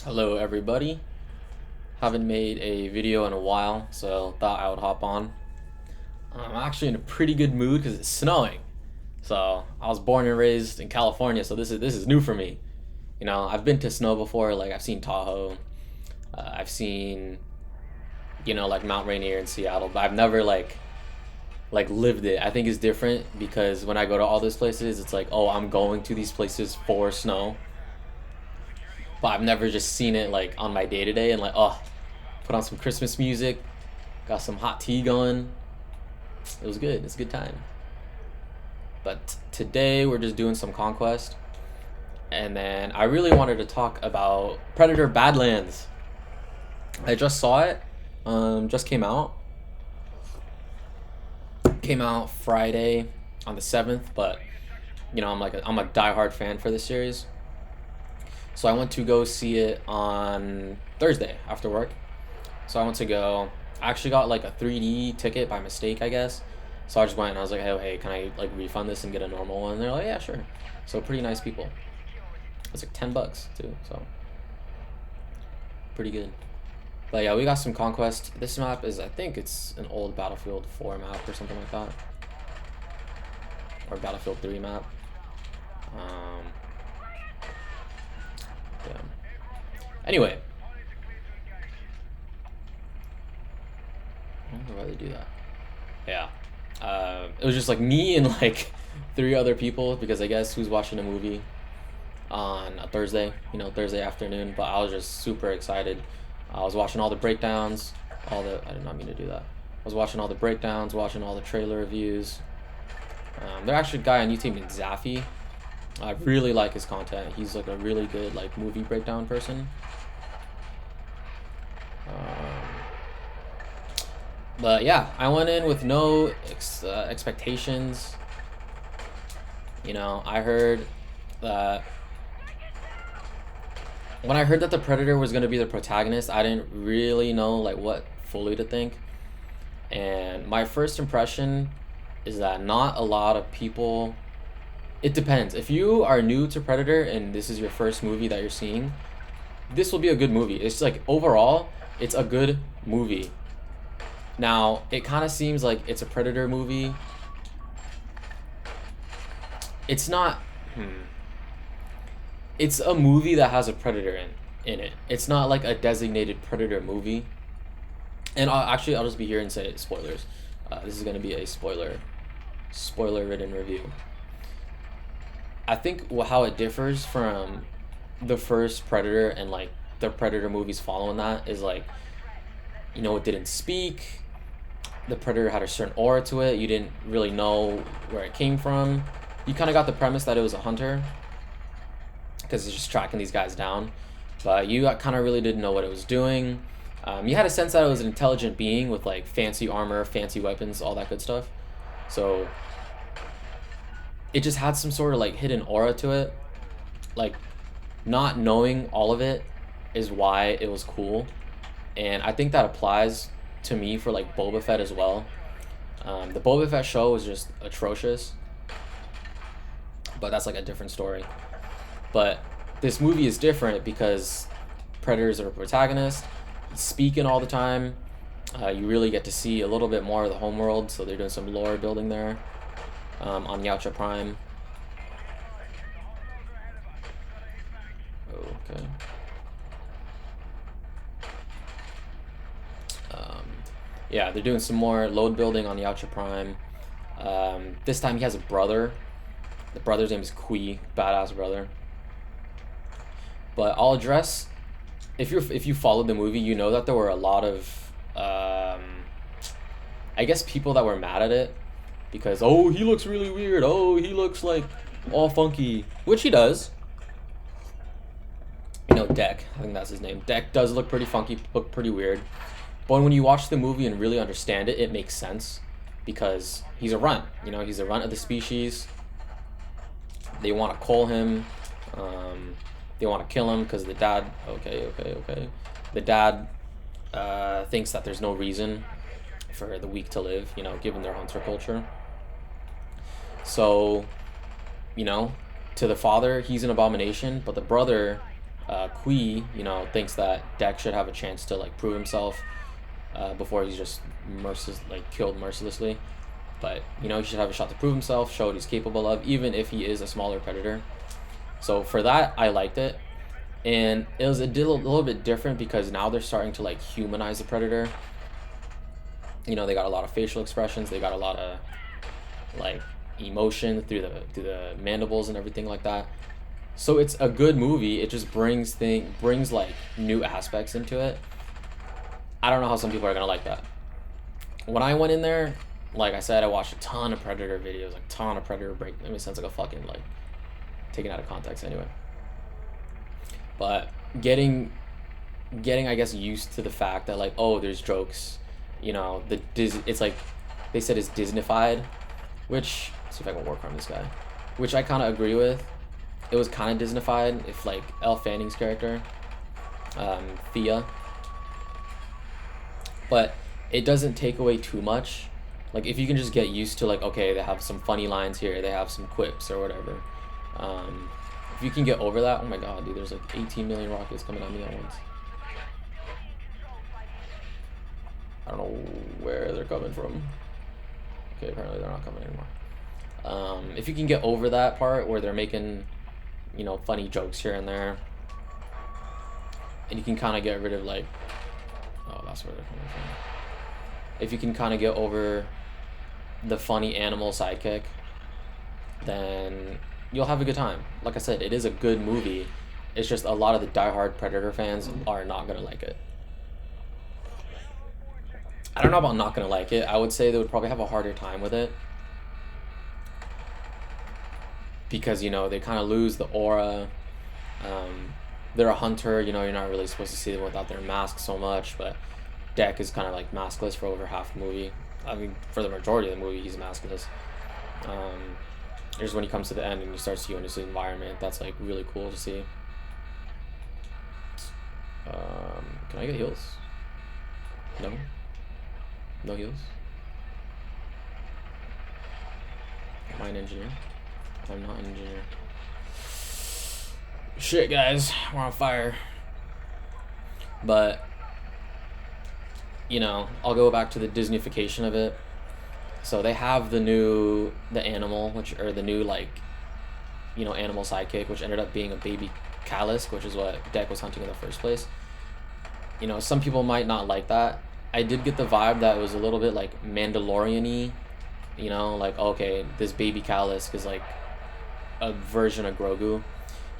Hello everybody. Haven't made a video in a while, so thought I would hop on. I'm actually in a pretty good mood because it's snowing. So I was born and raised in California, so this is new for me. I've been to snow before, like I've seen Tahoe, I've seen like Mount Rainier in Seattle, but I've never like lived it. I think it's different because when I go to all those places, it's like, oh, I'm going to these places for snow, but I've never just seen it like on my day to day and like, oh, put on some Christmas music, got some hot tea going. It was good. It's a good time. But today we're just doing some conquest, and then I really wanted to talk about Predator Badlands. I just saw it. Just came out. Came out Friday on the 7th, but I'm a diehard fan for this series. So I went to go see it on Thursday after work. So I went to go. I actually got like a 3D ticket by mistake, I guess. So I just went and I was like, hey, can I like refund this and get a normal one? And they're like, yeah, sure. So pretty nice people. It's like $10 too, so pretty good. But yeah, we got some conquest. This map is, I think it's an old Battlefield 4 map or something like that, or Battlefield 3 map. Yeah. Anyway, I don't know why they do that. Yeah. It was just like me and like three other people because I guess who's watching a movie on a Thursday, Thursday afternoon. But I was just super excited. I was watching all the breakdowns, I did not mean to do that. I was watching all the breakdowns, watching all the trailer reviews. There's actually a guy on YouTube named Zaffy. I really like his content. He's like a really good like movie breakdown person. But yeah, I went in with no expectations. I heard that when I heard that the Predator was going to be the protagonist, I didn't really know like what fully to think. And my first impression is that not a lot of people. It depends. If you are new to Predator and this is your first movie that you're seeing, this will be a good movie. It's like overall, it's a good movie. Now, it kind of seems like it's a Predator movie. It's not. It's a movie that has a Predator in it. It's not like a designated Predator movie. And I'll just be here and say spoilers. This is gonna be a spoiler-ridden review. I think how it differs from the first Predator and like the Predator movies following that is like, it didn't speak. The Predator had a certain aura to it. You didn't really know where it came from. You kind of got the premise that it was a hunter because it's just tracking these guys down, but you kind of really didn't know what it was doing. You had a sense that it was an intelligent being with like fancy armor, fancy weapons, all that good stuff. So it just had some sort of like hidden aura to it. Like, not knowing all of it is why it was cool, and I think that applies to me for like Boba Fett as well. The Boba Fett show was just atrocious, but that's like a different story. But this movie is different because Predators are a protagonist. He's speaking all the time. You really get to see a little bit more of the homeworld, so they're doing some lore building there on Yautja Prime. Okay. Yeah, they're doing some more load building on Yautja Prime. This time he has a brother. The brother's name is Kui, badass brother. But I'll address, if you followed the movie, you know that there were a lot of I guess people that were mad at it because, oh, he looks really weird. Oh, he looks like all funky, which he does. Deck, I think that's his name. Deck does look pretty funky, look pretty weird. But when you watch the movie and really understand it, it makes sense because he's a runt. He's a runt of the species. They want to cull him. They want to kill him because the dad. Okay. The dad thinks that there's no reason for the weak to live. Given their hunter culture. So, to the father, he's an abomination, but the brother Kui, you know, thinks that Deck should have a chance to like prove himself before he's just killed mercilessly. But you know, he should have a shot to prove himself, show what he's capable of, even if he is a smaller predator. So for that, I liked it, and it was a little bit different because now they're starting to like humanize the predator. You know, they got a lot of facial expressions, they got a lot of like emotion through the mandibles and everything like that. So it's a good movie. It just brings like new aspects into it. I don't know how some people are gonna like that. When I went in there, like I said, I watched a ton of Predator videos, like ton of Predator break. It makes sense like a fucking like taken out of context anyway. But getting I guess used to the fact that like, oh, there's jokes, you know, it's like they said it's Disneyfied, which, let's see if I can work on this guy, which I kind of agree with. It was kind of Disneyfied if like Elle Fanning's character, Thea, but it doesn't take away too much. Like if you can just get used to like, okay, they have some funny lines here, they have some quips or whatever. If you can get over that, oh my god, dude, there's like 18 million rockets coming at me at once. I don't know where they're coming from. Okay, apparently they're not coming anymore. If you can get over that part where they're making, you know, funny jokes here and there, and you can kind of get rid of like, oh, that's where they're coming from. If you can kind of get over the funny animal sidekick, then you'll have a good time. Like I said, it is a good movie. It's just a lot of the diehard Predator fans are not gonna like it. I don't know about not gonna like it. I would say they would probably have a harder time with it because, you know, they kind of lose the aura. They're a hunter, you know, you're not really supposed to see them without their mask so much, but Deck is kind of like maskless for over half the movie. I mean, for the majority of the movie, he's maskless. Just when he comes to the end and you start seeing his environment, that's like really cool to see. Can I get heals? No? No heals? Am I an engineer? I'm not an engineer. Shit, guys, we're on fire. But, you know, I'll go back to the Disneyfication of it. So they have the animal, or the new, like, you know, animal sidekick, which ended up being a baby Callisk, which is what Deck was hunting in the first place. You know, some people might not like that. I did get the vibe that it was a little bit like Mandalorian-y, you know, like, okay, this baby Callisk is like a version of Grogu.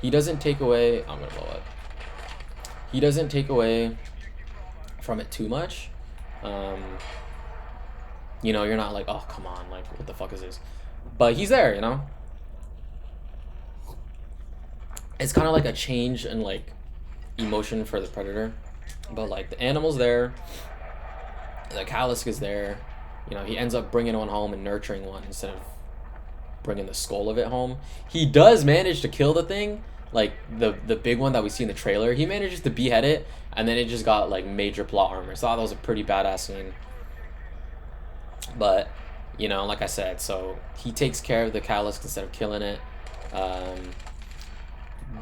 He doesn't take away, I'm gonna blow up. He doesn't take away from it too much. You know, you're not like, oh, come on, like, what the fuck is this? But he's there, you know? It's kind of like a change in, like, emotion for the Predator. But, like, the animal's there. The Callisk is there. You know, he ends up bringing one home and nurturing one instead of bringing the skull of it home. He does manage to kill the thing. Like, the big one that we see in the trailer. He manages to behead it, and then it just got, like, major plot armor. So I thought that was a pretty badass scene. But, you know, like I said, so he takes care of the Callisk instead of killing it.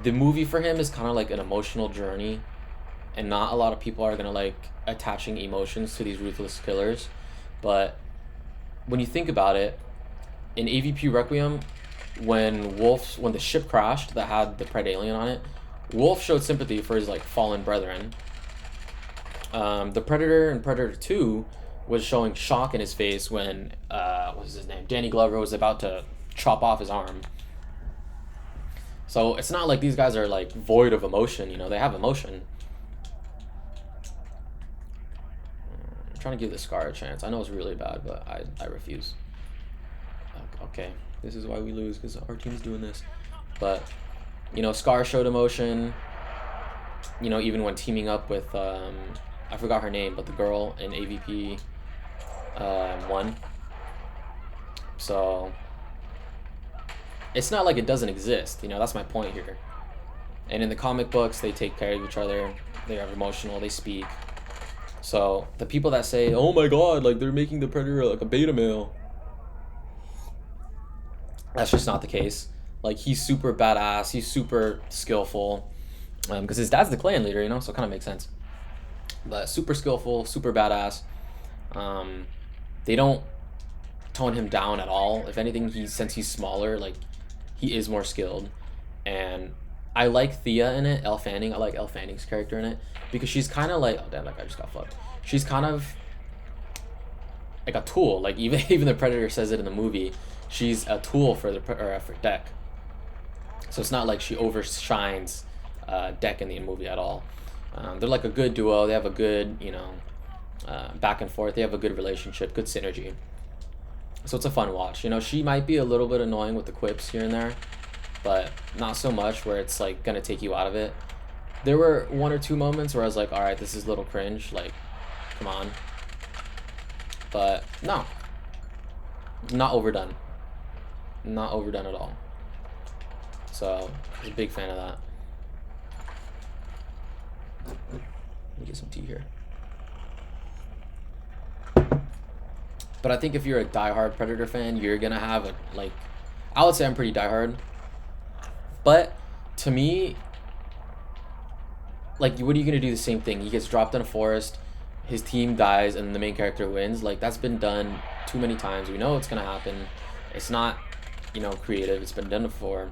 The movie for him is kind of like an emotional journey, and not a lot of people are gonna like attaching emotions to these ruthless killers. But when you think about it, in AVP Requiem, when the ship crashed that had the Pred alien on it, Wolf showed sympathy for his like fallen brethren. The Predator in Predator 2 was showing shock in his face when what was his name? Danny Glover was about to chop off his arm. So it's not like these guys are like void of emotion, you know, they have emotion. I'm trying to give the Scar a chance. I know it's really bad, but I refuse. Okay, this is why we lose, because our team's doing this. But, you know, Scar showed emotion, you know, even when teaming up with, I forgot her name, but the girl in AVP 1. So it's not like it doesn't exist, you know, that's my point here. And in the comic books, they take care of each other, they are emotional, they speak. So the people that say, oh my god, like they're making the Predator like a beta male, that's just not the case. Like, he's super badass, he's super skillful. because his dad's the clan leader, you know, so it kind of makes sense. But super skillful, super badass. They don't tone him down at all. If anything, since he's smaller, like he is more skilled. And I like Thea in it, Elle Fanning. I like Elle Fanning's character in it because she's kind of like, oh damn, that guy just got fucked. She's kind of like a tool. Like even the Predator says it in the movie. She's a tool for for Deck. So it's not like she overshines Deck in the movie at all. They're like a good duo. They have a good, you know, back and forth. They have a good relationship, good synergy. So it's a fun watch. You know, she might be a little bit annoying with the quips here and there, but not so much where it's like gonna take you out of it. There were 1 or 2 moments where I was like, all right, this is a little cringe. Like, come on. But no, not overdone. Not overdone at all. So I was a big fan of that. Let me get some tea here. But I think if you're a diehard Predator fan, you're gonna have a, like, I would say I'm pretty diehard. But to me, like, what are you gonna do the same thing? He gets dropped in a forest, his team dies, and the main character wins. Like, that's been done too many times. We know it's gonna happen. It's not, you know, creative. It's been done before.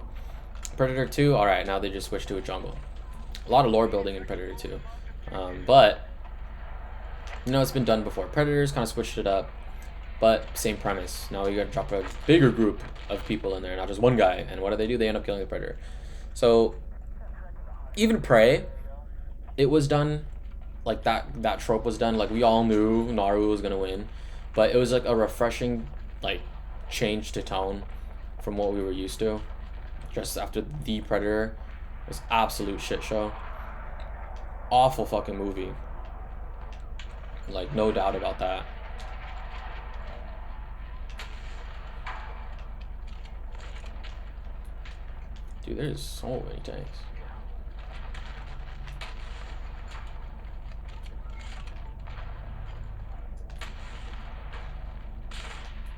Predator 2, all right, now they just switched to a jungle. A lot of lore building in Predator 2. But, you know, it's been done before. Predators kind of switched it up, but same premise. Now you gotta drop a bigger group of people in there, not just one guy. And what do? They end up killing the Predator. So, even Prey, it was done, like that trope was done. Like, we all knew Naru was gonna win, but it was like a refreshing, like, change to tone from what we were used to. Just after The Predator was absolute shit show. Awful fucking movie. Like, no doubt about that. Dude, there's so many tanks.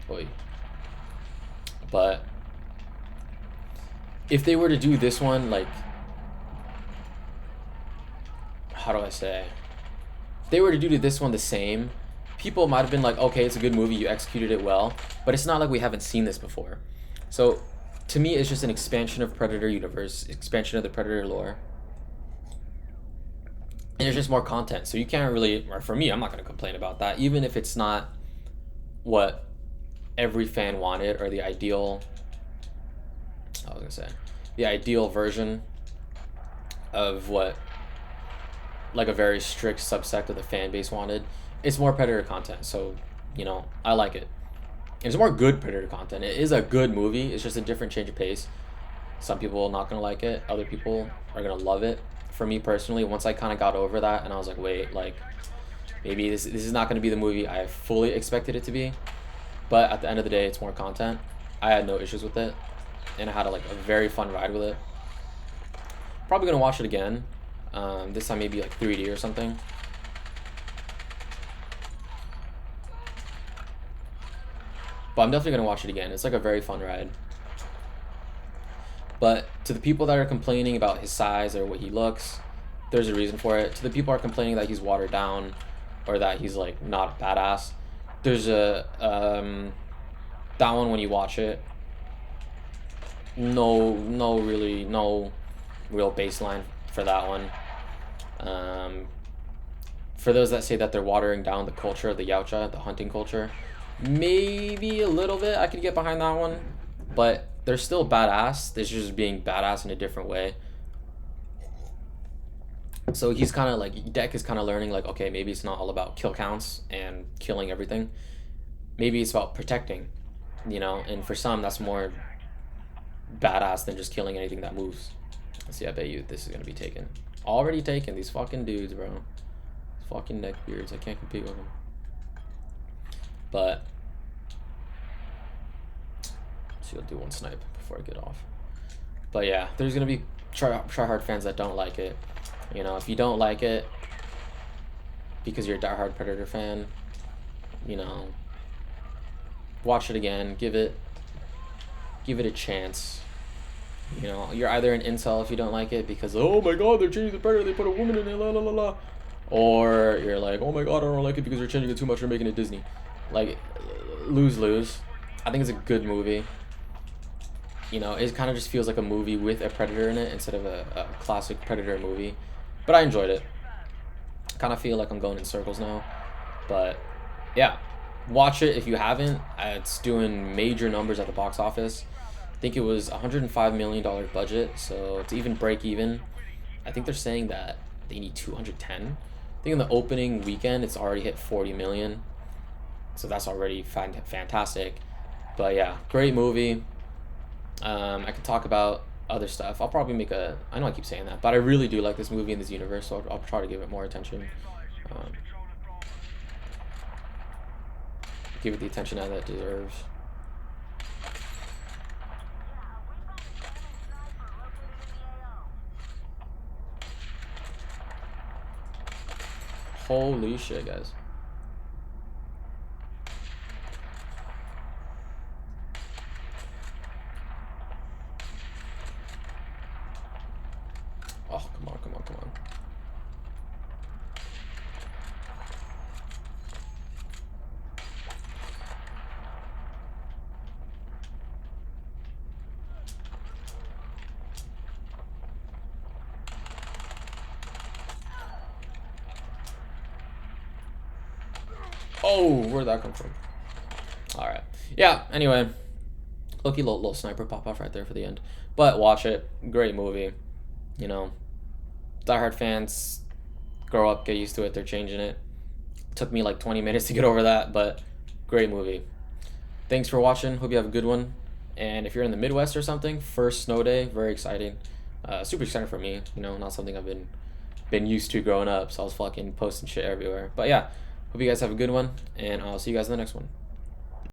Oy. But if they were to do this one, like, how do I say? If they were to do this one the same, people might have been like, okay, it's a good movie, you executed it well, but it's not like we haven't seen this before. So to me, it's just an expansion of Predator universe, expansion of the Predator lore. And there's just more content. So you can't really, or for me, I'm not going to complain about that, even if it's not what every fan wanted or the ideal, I was going to say, the ideal version of what, like, a very strict subsect of the fan base wanted. It's more Predator content, so, you know, I like it. It's more good Predator content. It is a good movie. It's just a different change of pace. Some people are not going to like it. Other people are going to love it. For me personally, once I kind of got over that and I was like, wait, like, maybe this is not going to be the movie I fully expected it to be. But at the end of the day, it's more content. I had no issues with it. And I had a very fun ride with it. Probably going to watch it again. This time maybe like 3D or something. But I'm definitely going to watch it again. It's like a very fun ride. But to the people that are complaining about his size or what he looks, there's a reason for it. To the people who are complaining that he's watered down or that he's, like, not badass, there's a, that one when you watch it, no real baseline for that one. For those that say that they're watering down the culture of the Yautja, the hunting culture, maybe a little bit I could get behind that one, but they're still badass. They're just being badass in a different way. So he's kind of like, Deck is kind of learning, like, okay, maybe it's not all about kill counts and killing everything. Maybe it's about protecting, you know, and for some that's more badass than just killing anything that moves. Let's see, I bet you this is gonna be taken. Already taken. These fucking dudes, bro. These fucking neckbeards. I can't compete with them. But so I'll do one snipe before I get off. But yeah, there's gonna be tryhard fans that don't like it. You know, if you don't like it because you're a diehard Predator fan, you know, watch it again. Give it a chance. You know, you're either an incel if you don't like it because, oh my god, they're changing the Predator, they put a woman in it, la la la la. Or you're like, oh my god, I don't like it because they're changing it too much, they're making it Disney. Like, lose-lose. I think it's a good movie. You know, it kind of just feels like a movie with a Predator in it instead of a classic Predator movie. But I enjoyed it. Kind of feel like I'm going in circles now. But, yeah. Watch it if you haven't. It's doing major numbers at the box office. I think it was $105 million budget, so to even break even, I think they're saying that they need 210. I think in the opening weekend, it's already hit 40 million. So that's already fantastic. But yeah, great movie. I could talk about other stuff. I'll probably make a. I know I keep saying that, but I really do like this movie and this universe, so I'll try to give it more attention. Um, give it the attention that it deserves. Holy shit, guys. Oh, come on, come on, come on. Oh, where'd that come from? Alright. Yeah, anyway. Lucky little sniper pop off right there for the end. But watch it. Great movie. You know, diehard fans, grow up, get used to it. They're changing it. Took me like 20 minutes to get over that, but great movie. Thanks for watching. Hope you have a good one. And if you're in the Midwest or something, first snow day, very exciting. Super exciting for me. You know, not something I've been used to growing up. So I was fucking posting shit everywhere. But yeah, hope you guys have a good one, and I'll see you guys in the next one.